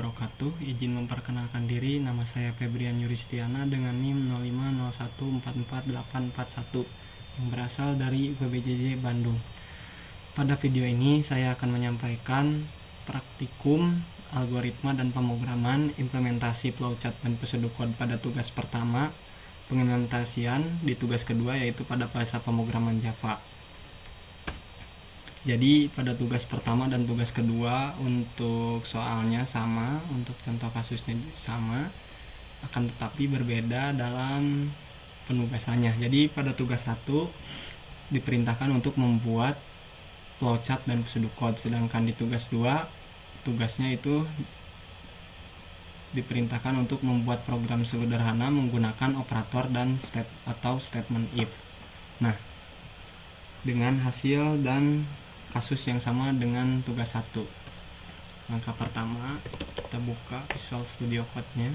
wabarakatuh. Izin memperkenalkan diri, nama saya Febrian Yuristiana dengan NIM 0501444841 yang berasal dari UPBJJ Bandung. Pada video ini saya akan menyampaikan praktikum algoritma dan pemrograman implementasi flowchart dan pseudocode pada tugas pertama, pengimplementasian di tugas kedua yaitu pada bahasa pemrograman Java. Jadi pada tugas pertama dan tugas kedua untuk soalnya sama, untuk contoh kasusnya sama, akan tetapi berbeda dalam penugasannya. Jadi pada tugas 1 diperintahkan untuk membuat flowchart dan pseudocode, sedangkan di tugas 2 tugasnya itu diperintahkan untuk membuat program sederhana menggunakan operator dan statement if. Nah, dengan hasil dan kasus yang sama dengan tugas 1. Langkah pertama, kita buka Visual Studio Code-nya.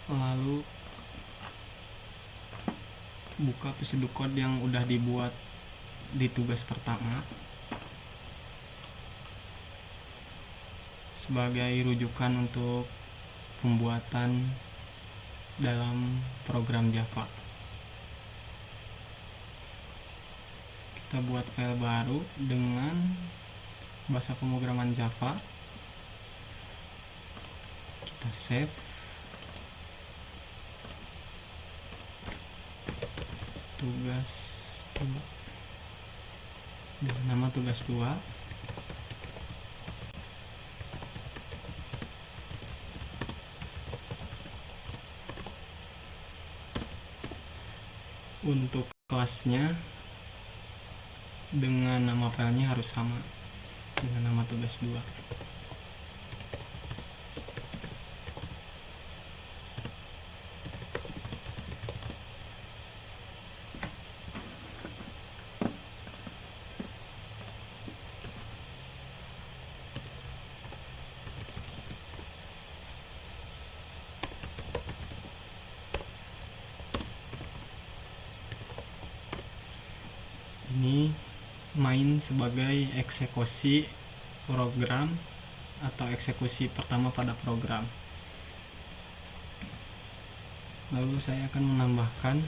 Lalu buka pseudocode yang udah dibuat di tugas pertama sebagai rujukan untuk pembuatan dalam program Java. Kita buat file baru dengan bahasa pemrograman Java. Kita save. Tugas 2 dengan nama tugas 2. Untuk kelasnya dengan nama filenya harus sama dengan nama tugas 2. Ini main sebagai eksekusi program atau eksekusi pertama pada program. Lalu saya akan menambahkan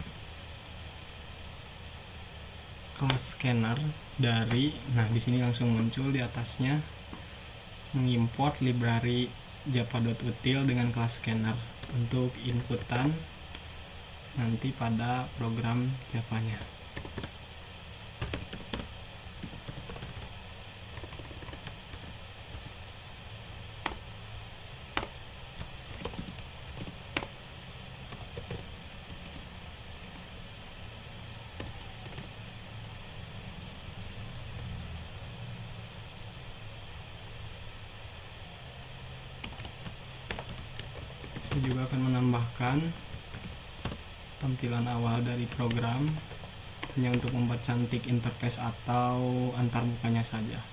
kelas scanner dari, nah di sini langsung muncul di atasnya mengimport library java.util dengan kelas scanner untuk inputan nanti pada program Java-nya. Saya juga akan menambahkan tampilan awal dari program hanya untuk mempercantik interface atau antar mukanya saja.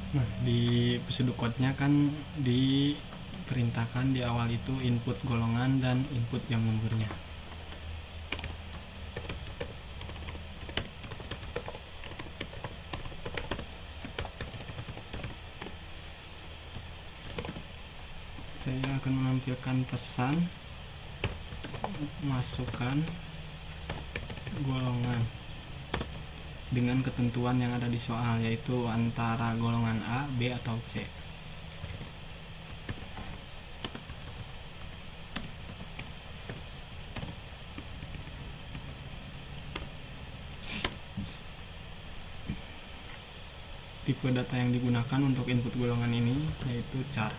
Nah, di pseudocode-nya kan diperintahkan di awal itu input golongan dan input jam lemburnya. Saya akan menampilkan pesan masukkan golongan dengan ketentuan yang ada di soal, yaitu antara golongan A, B, atau C. tipe data yang digunakan untuk input golongan ini yaitu char.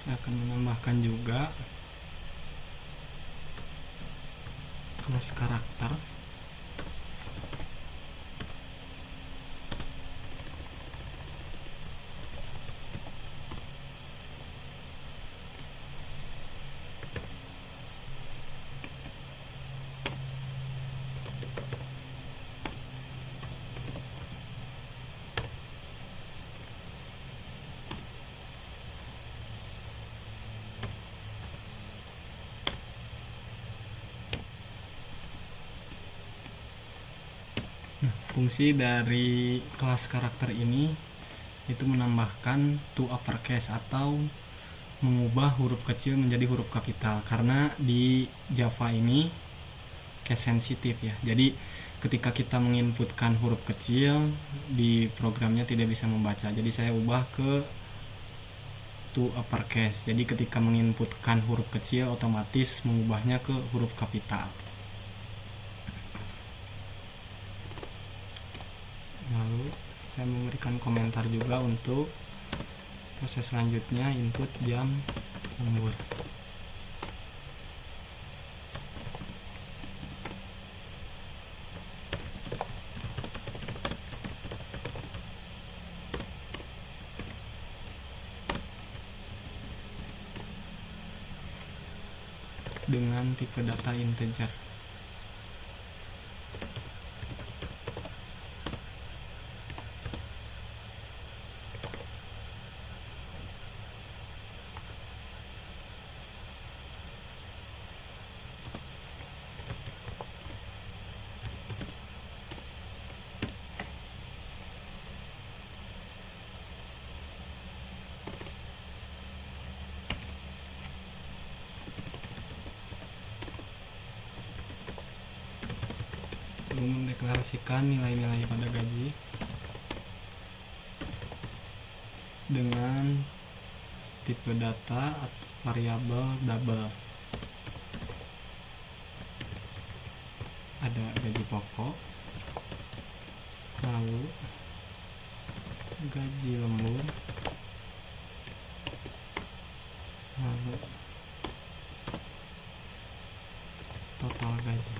Saya akan menambahkan juga kelas karakter. Fungsi dari kelas karakter ini itu menambahkan to uppercase atau mengubah huruf kecil menjadi huruf kapital, karena di Java ini case sensitif ya. Jadi ketika kita menginputkan huruf kecil di programnya tidak bisa membaca. Jadi saya ubah ke to uppercase. Jadi ketika menginputkan huruf kecil otomatis mengubahnya ke huruf kapital. Lalu saya memberikan komentar juga untuk proses selanjutnya input jam lembur. Dengan tipe data integer. Mendeklarasikan nilai-nilai pada gaji dengan tipe data atau variabel double. Ada gaji pokok, lalu gaji lembur, lalu total gaji.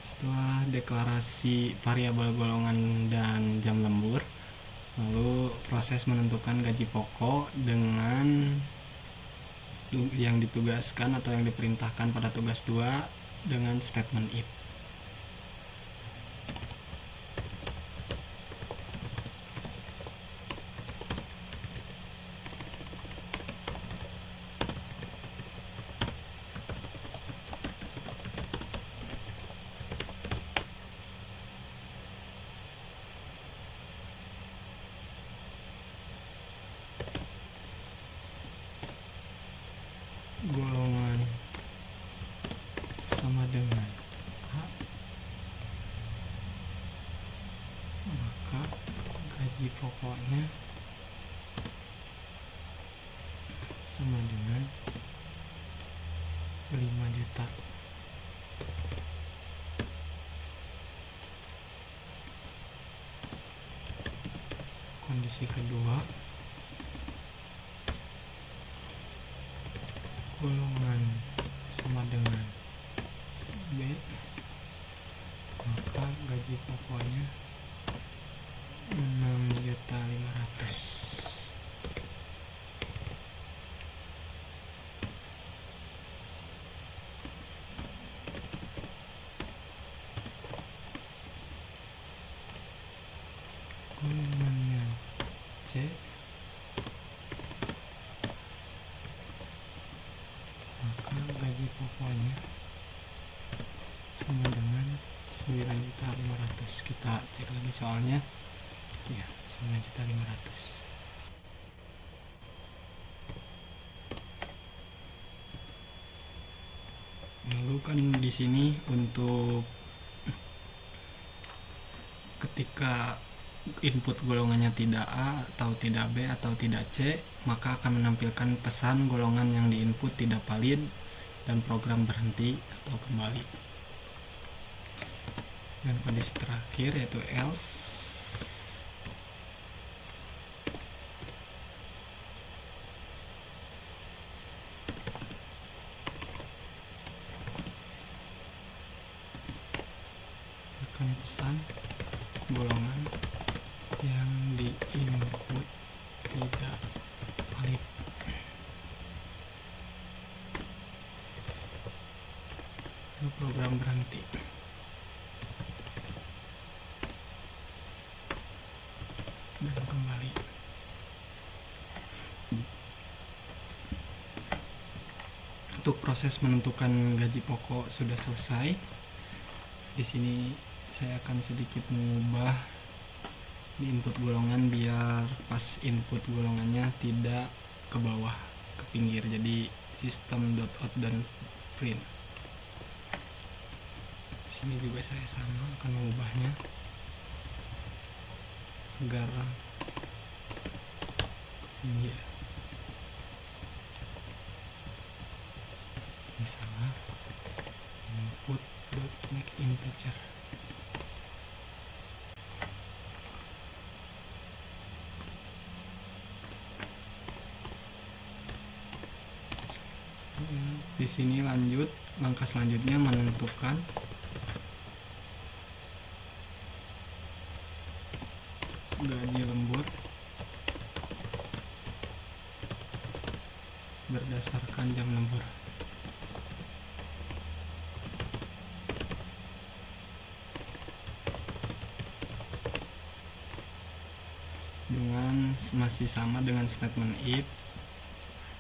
Setelah deklarasi variabel golongan dan jam lembur, lalu proses menentukan gaji pokok dengan yang ditugaskan atau yang diperintahkan pada tugas 2 dengan statement if. Golongan sama dengan A, maka gaji pokoknya sama dengan 5 juta. Kondisi kedua, golongan sama dengan B, maka gaji pokoknya 6.500.000. Golongannya C, maka gaji pokoknya sama dengan 9.500.000. Kita cek lagi soalnya ya, 9.500.000. Lalu kan di sini untuk ketika input golongannya tidak A atau tidak B atau tidak C, maka akan menampilkan pesan golongan yang diinput tidak valid dan program berhenti atau kembali. Dan kondisi terakhir yaitu else. Akan pesan golongan yang diinput tidak valid. Program berhenti. Dan kembali. Untuk proses menentukan gaji pokok sudah selesai. Di sini saya akan sedikit mengubah di input golongan biar pas input golongannya tidak ke bawah, ke pinggir. Jadi system.out dan print. Di sini juga saya sama akan mengubahnya agar ini ya. Ini salah. Input make integer. Di sini lanjut, langkah selanjutnya menentukan gaji lembur berdasarkan jam lembur. Dengan masih sama dengan statement if.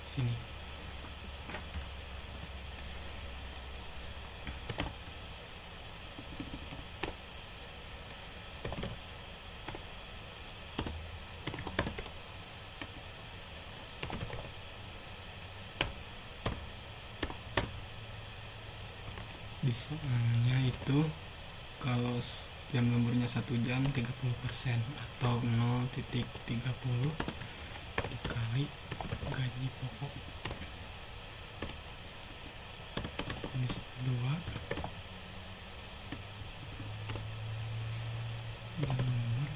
Sini di soalnya itu kalau jam lemburnya 1 jam 30% atau 0,30 dikali gaji pokok. Kondisi kedua, jam lembur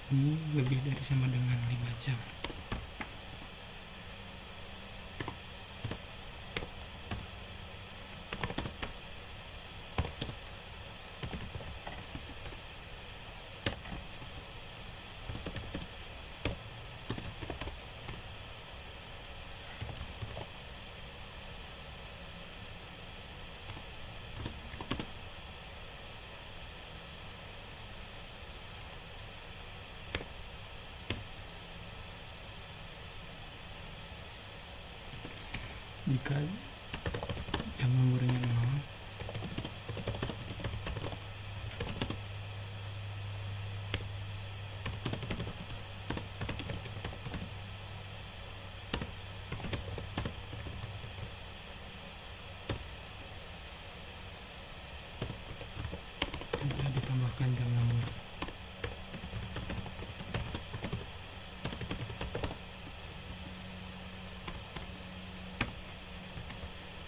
ini lebih dari sama dengan 5 jam. Jika jam lemburnya 0, tidak ditambahkan jam lembur.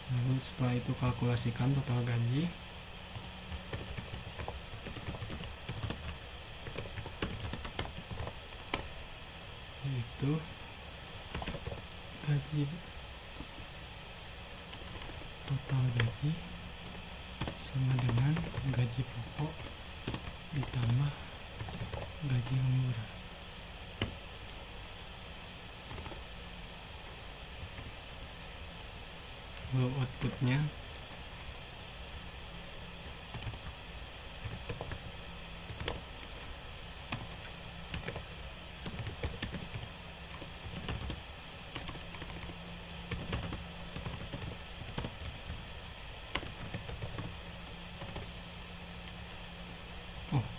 Lalu setelah itu kalkulasikan total gaji. Yaitu total gaji sama dengan gaji pokok ditambah gaji lembur. Lalu outputnya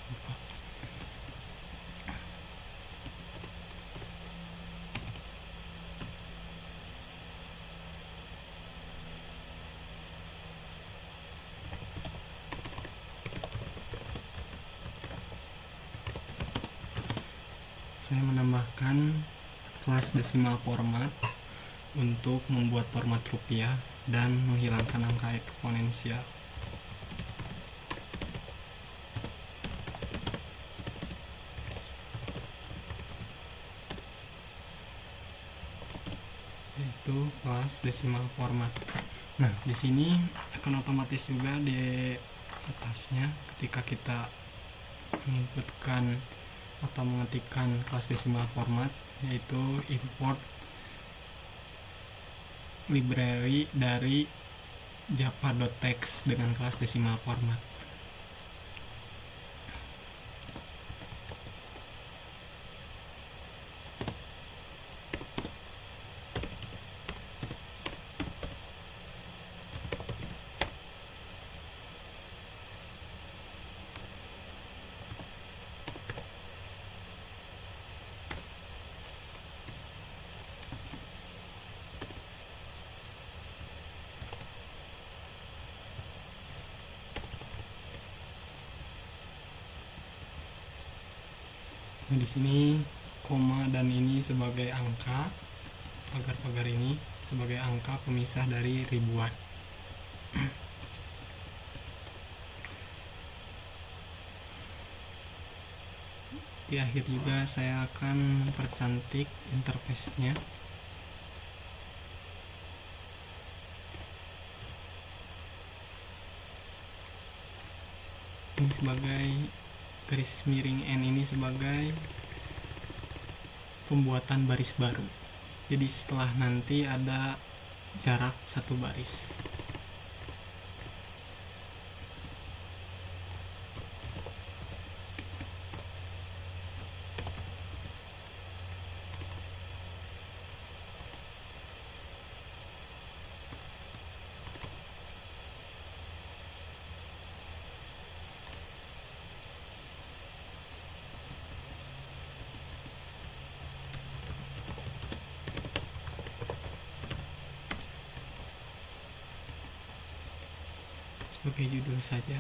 lupa. Saya menambahkan kelas desimal format untuk membuat format rupiah dan menghilangkan angka eksponensial. Yaitu kelas desimal format. Nah, di sini akan otomatis juga di atasnya ketika kita menginputkan atau mengetikkan kelas desimal format, yaitu import library dari java.txt dengan kelas desimal format. Nah, di sini koma dan ini sebagai angka, pagar-pagar ini sebagai angka pemisah dari ribuan. Di akhir juga saya akan mempercantik interface-nya. Ini sebagai garis miring N, ini sebagai pembuatan baris baru. Jadi setelah nanti ada jarak satu baris. Sebagai judul saja.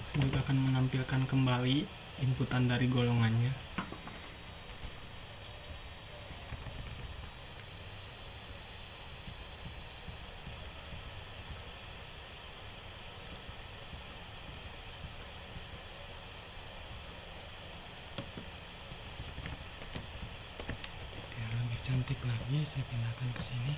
Saya juga akan menampilkan kembali inputan dari golongannya. Biar lebih cantik lagi, saya pindahkan ke sini.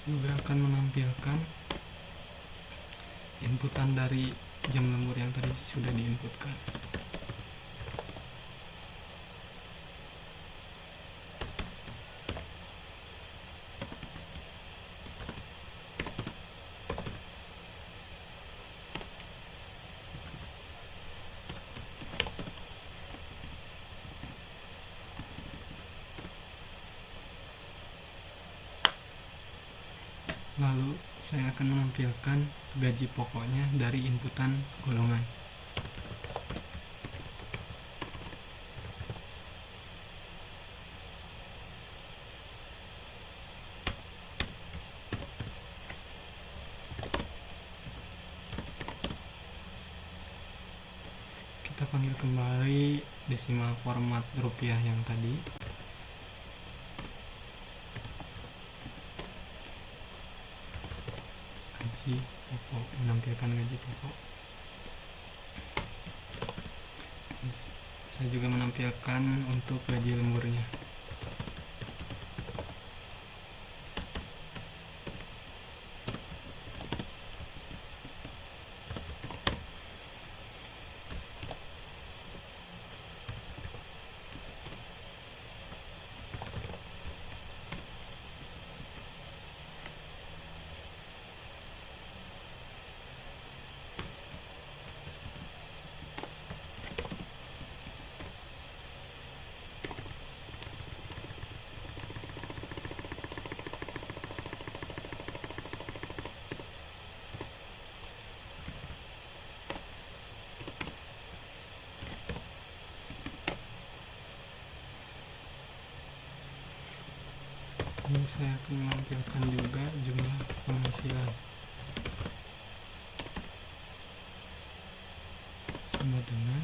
juga akan menampilkan inputan dari jam lembur yang tadi sudah diinputkan. Lalu saya akan menampilkan gaji pokoknya dari inputan golongan. Kita panggil kembali desimal format rupiah yang tadi. Gaji pokok, menampilkan gaji pokok. Saya juga menampilkan untuk gaji lemburnya. Lalu saya akan menampilkan juga jumlah penghasilan sama dengan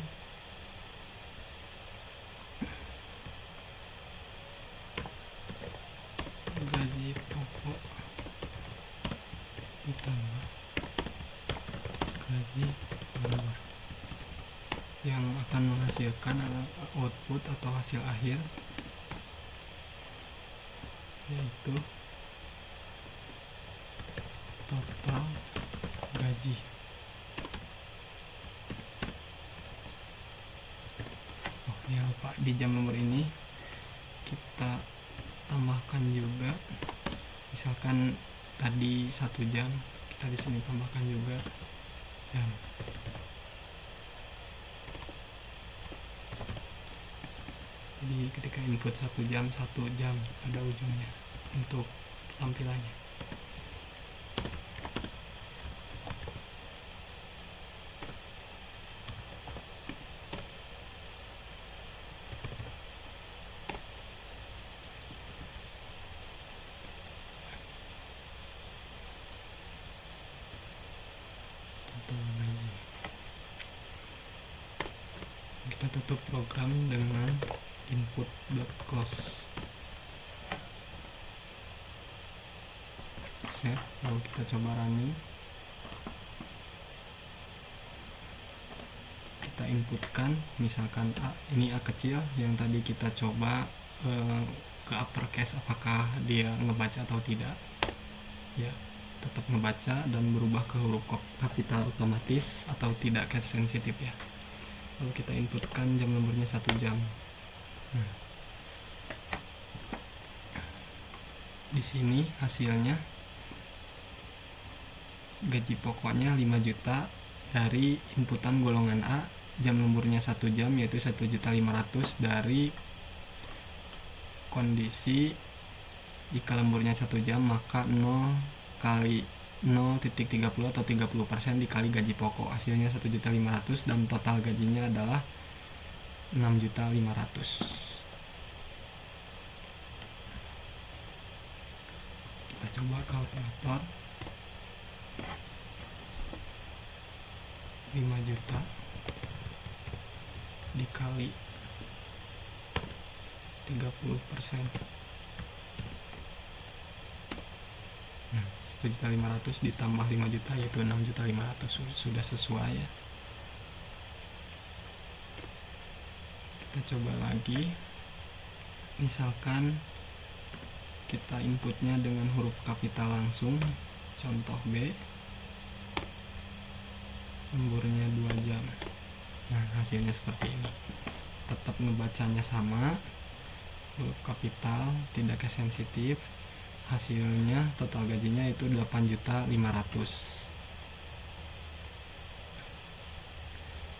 gaji pokok ditambah gaji lembur, yang akan menghasilkan output atau hasil akhir yaitu total gaji. Oh ya, lupa, di jam lembur ini kita tambahkan juga, misalkan tadi 1 jam, kita di sini tambahkan juga jam. Jadi ketika input 1 jam ada ujungnya untuk tampilannya. Total gaji. Kita tutup program dengan input.close, save, lalu kita coba running. Kita inputkan misalkan A, ini A kecil yang tadi kita coba ke uppercase, apakah dia ngebaca atau tidak. Ya, tetap ngebaca dan berubah ke huruf kapital otomatis atau tidak case sensitif ya. Lalu kita inputkan jam lemburnya 1 jam. Di sini hasilnya gaji pokoknya 5 juta dari inputan golongan A, jam lemburnya 1 jam yaitu 1.500.000 dari kondisi jika lemburnya 1 jam maka 0 kali 0.30 atau 30% dikali gaji pokok, hasilnya 1.500.000 dan total gajinya adalah 6.500.000. Kita coba kalkulator. 5 juta dikali 30%. Nah, 1.500.000 ditambah 5 juta yaitu 6.500.000, sudah sesuai ya. Kita coba lagi, misalkan kita inputnya dengan huruf kapital langsung. Contoh B, lemburnya 2 jam. Nah, hasilnya seperti ini. Tetap ngebacanya sama, huruf kapital, tidak sensitif. Hasilnya total gajinya itu 8.500.000.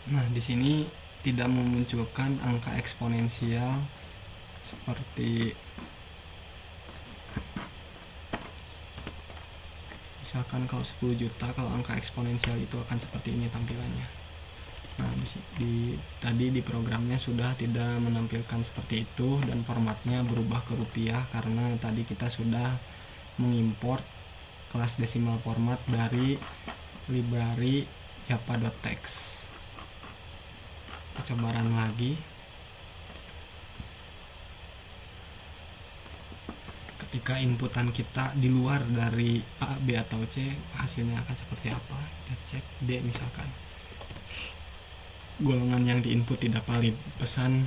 Nah, di sini tidak memunculkan angka eksponensial seperti misalkan kalau 10 juta, kalau angka eksponensial itu akan seperti ini tampilannya. Nah, tadi di programnya sudah tidak menampilkan seperti itu dan formatnya berubah ke rupiah karena tadi kita sudah mengimport kelas desimal format dari library java.txt. Kita coba run lagi. Ketika inputan kita di luar dari A, B, atau C, hasilnya akan seperti apa? Kita cek D misalkan. Golongan yang diinput tidak valid, pesan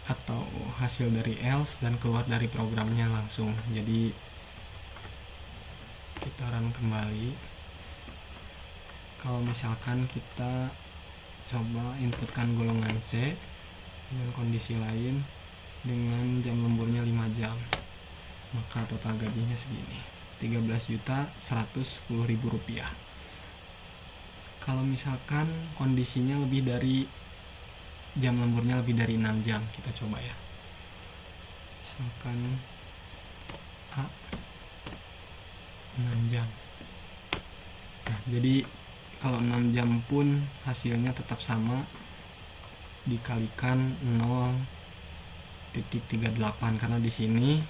atau hasil dari else dan keluar dari programnya langsung. Jadi kita run kembali. Kalau misalkan kita coba inputkan golongan C dengan kondisi lain dengan jam lemburnya 5 jam, maka total gajinya segini, 13.110.000 rupiah. Kalau misalkan kondisinya lebih dari jam lemburnya lebih dari 6 jam, kita coba ya. Misalkan A 6 jam. Nah, jadi kalau 6 jam pun hasilnya tetap sama, dikalikan 0.38 karena di sini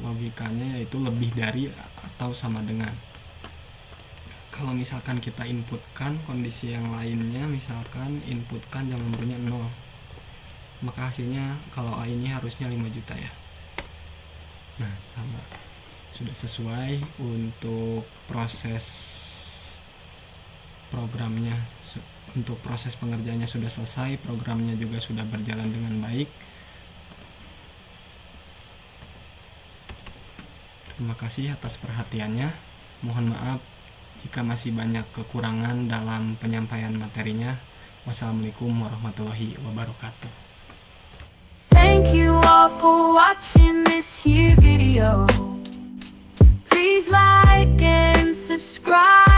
logikanya yaitu lebih dari atau sama dengan. Kalau misalkan kita inputkan kondisi yang lainnya, misalkan inputkan jam lemburnya 0, maka hasilnya kalau A ini harusnya 5 juta ya. Nah, sama, sudah sesuai untuk proses programnya. Untuk proses pengerjaannya sudah selesai, programnya juga sudah berjalan dengan baik. Terima kasih atas perhatiannya. Mohon maaf jika masih banyak kekurangan dalam penyampaian materinya. Wassalamualaikum warahmatullahi wabarakatuh. Thank you all for watching this here video. Please like and subscribe.